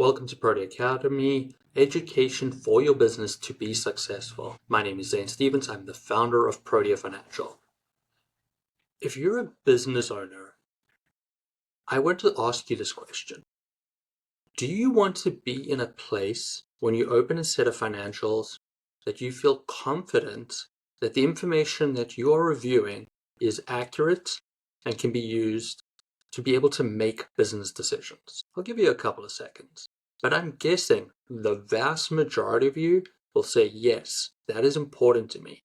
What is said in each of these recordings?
Welcome to Prody Academy, education for your business to be successful. My name is Zane Stevens. I'm the founder of Prody Financial. If you're a business owner, I want to ask you this question. Do you want to be in a place when you open a set of financials that you feel confident that the information that you are reviewing is accurate and can be used to be able to make business decisions? I'll give you a couple of seconds, but I'm guessing the vast majority of you will say, yes, that is important to me.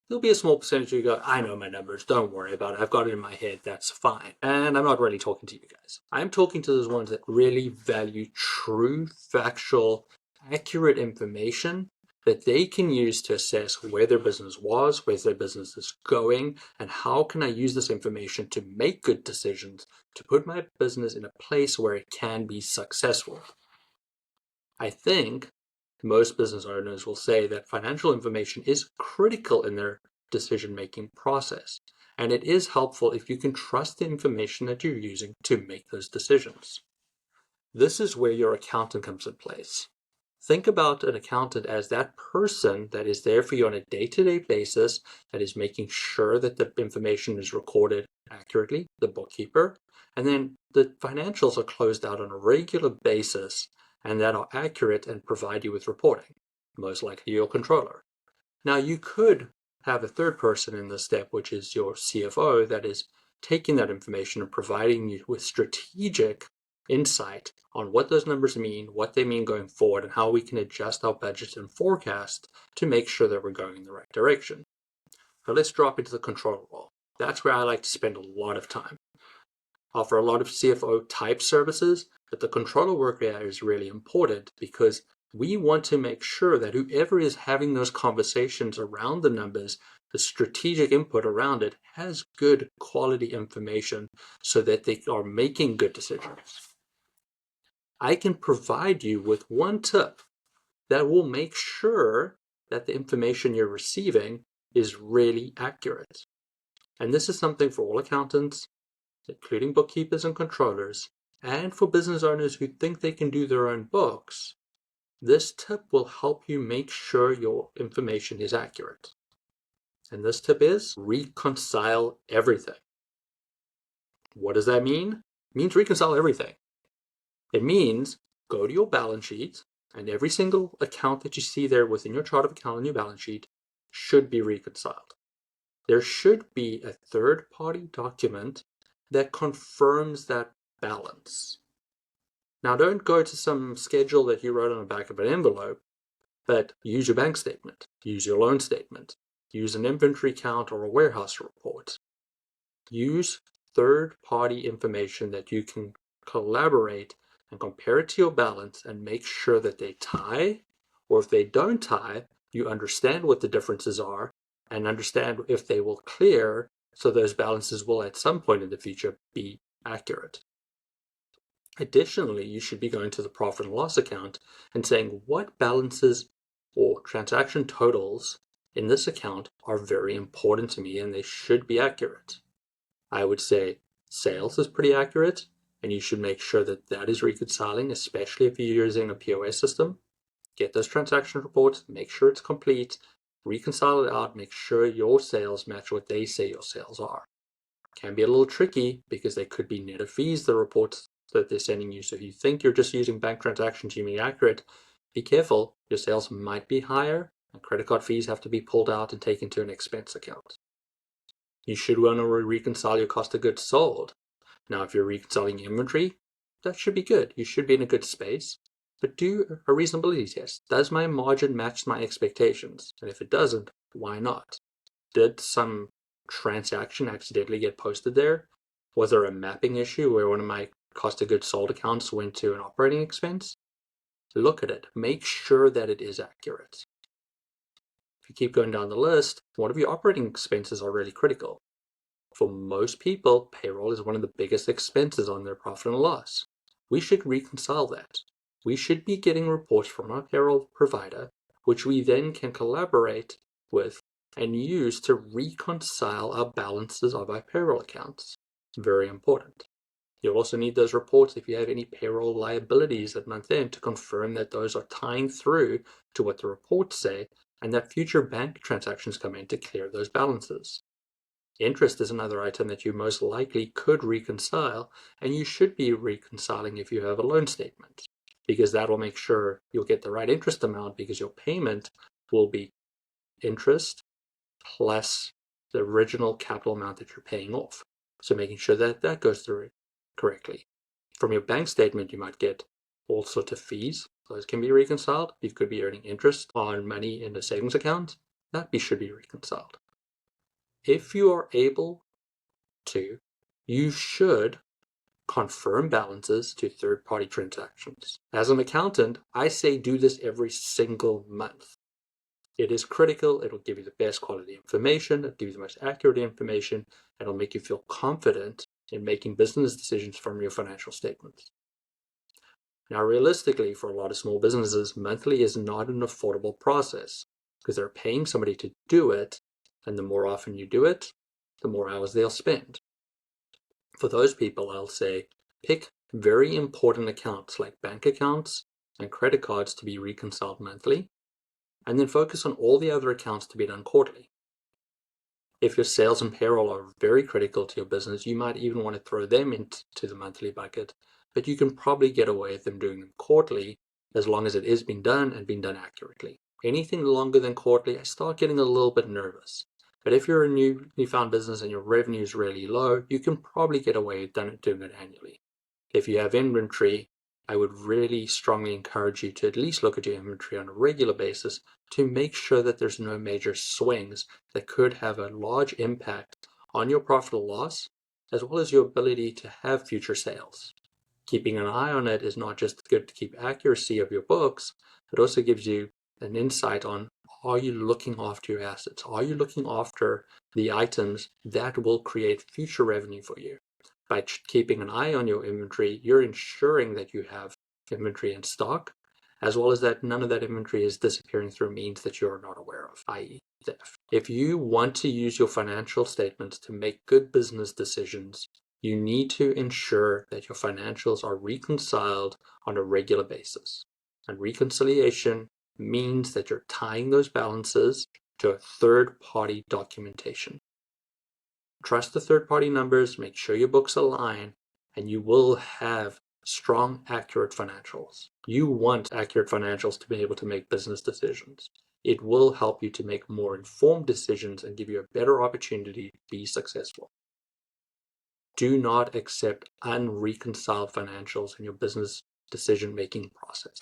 There'll be a small percentage of you go, I know my numbers, don't worry about it, I've got it in my head, that's fine. And I'm not really talking to you guys. I'm talking to those ones that really value true, factual, accurate information that they can use to assess where their business was, where their business is going, and how can I use this information to make good decisions, to put my business in a place where it can be successful. I think most business owners will say that financial information is critical in their decision-making process, and it is helpful if you can trust the information that you're using to make those decisions. This is where your accountant comes in place. Think about an accountant as that person that is there for you on a day-to-day basis, that is making sure that the information is recorded accurately, the bookkeeper, and then the financials are closed out on a regular basis and that are accurate and provide you with reporting, most likely your controller. Now you could have a third person in this step, which is your CFO, that is taking that information and providing you with strategic insight on what those numbers mean, what they mean going forward, and how we can adjust our budget and forecast to make sure that we're going in the right direction. So let's drop into the controller role. That's where I like to spend a lot of time. Offer a lot of CFO type services, but the controller work area is really important because we want to make sure that whoever is having those conversations around the numbers, the strategic input around it, has good quality information so that they are making good decisions. I can provide you with one tip that will make sure that the information you're receiving is really accurate. And this is something for all accountants, including bookkeepers and controllers, and for business owners who think they can do their own books. This tip will help you make sure your information is accurate. And this tip is reconcile everything. What does that mean? It means reconcile everything. It means go to your balance sheet, and every single account that you see there within your chart of account on your balance sheet should be reconciled. There should be a third-party document that confirms that balance. Now, don't go to some schedule that you wrote on the back of an envelope, but use your bank statement, use your loan statement, use an inventory count or a warehouse report. Use third-party information that you can collaborate and compare it to your balance and make sure that they tie, or if they don't tie, you understand what the differences are and understand if they will clear, so those balances will at some point in the future be accurate. Additionally, you should be going to the profit and loss account and saying what balances or transaction totals in this account are very important to me and they should be accurate. I would say sales is pretty accurate, and you should make sure that that is reconciling, especially if you're using a POS system. Get those transaction reports, make sure it's complete, reconcile it out, make sure your sales match what they say your sales are. Can be a little tricky because they could be net of fees, the reports that they're sending you. So if you think you're just using bank transactions to be accurate, be careful. Your sales might be higher and credit card fees have to be pulled out and taken to an expense account. You should want to reconcile your cost of goods sold. Now, if you're reconciling inventory, that should be good. You should be in a good space, but do a reasonability test. Does my margin match my expectations? And if it doesn't, why not? Did some transaction accidentally get posted there? Was there a mapping issue where one of my cost of goods sold accounts went to an operating expense? Look at it. Make sure that it is accurate. If you keep going down the list, one of your operating expenses are really critical. For most people, payroll is one of the biggest expenses on their profit and loss. We should reconcile that. We should be getting reports from our payroll provider, which we then can collaborate with and use to reconcile our balances of our payroll accounts. Very important. You'll also need those reports if you have any payroll liabilities at month end to confirm that those are tying through to what the reports say and that future bank transactions come in to clear those balances. Interest is another item that you most likely could reconcile, and you should be reconciling if you have a loan statement, because that will make sure you'll get the right interest amount, because your payment will be interest plus the original capital amount that you're paying off. So making sure that that goes through correctly. From your bank statement, you might get all sorts of fees. Those can be reconciled. You could be earning interest on money in a savings account. That should be reconciled. If you are able to, you should confirm balances to third-party transactions. As an accountant, I say do this every single month. It is critical. It'll give you the best quality information. It'll give you the most accurate information. It'll make you feel confident in making business decisions from your financial statements. Now, realistically, for a lot of small businesses, monthly is not an affordable process because they're paying somebody to do it, and the more often you do it, the more hours they'll spend. For those people, I'll say pick very important accounts like bank accounts and credit cards to be reconciled monthly, and then focus on all the other accounts to be done quarterly. If your sales and payroll are very critical to your business, you might even want to throw them into the monthly bucket, but you can probably get away with them doing them quarterly as long as it is being done and being done accurately. Anything longer than quarterly, I start getting a little bit nervous. But if you're a newfound business and your revenue is really low, you can probably get away with doing it annually. If you have inventory, I would really strongly encourage you to at least look at your inventory on a regular basis to make sure that there's no major swings that could have a large impact on your profit or loss, as well as your ability to have future sales. Keeping an eye on it is not just good to keep accuracy of your books, it also gives you an insight on, are you looking after your assets? Are you looking after the items that will create future revenue for you? By keeping an eye on your inventory, you're ensuring that you have inventory in stock, as well as that none of that inventory is disappearing through means that you're not aware of, i.e. theft. If you want to use your financial statements to make good business decisions, you need to ensure that your financials are reconciled on a regular basis. And reconciliation means that you're tying those balances to a third-party documentation. Trust the third-party numbers, make sure your books align, and you will have strong, accurate financials. You want accurate financials to be able to make business decisions. It will help you to make more informed decisions and give you a better opportunity to be successful. Do not accept unreconciled financials in your business decision-making process.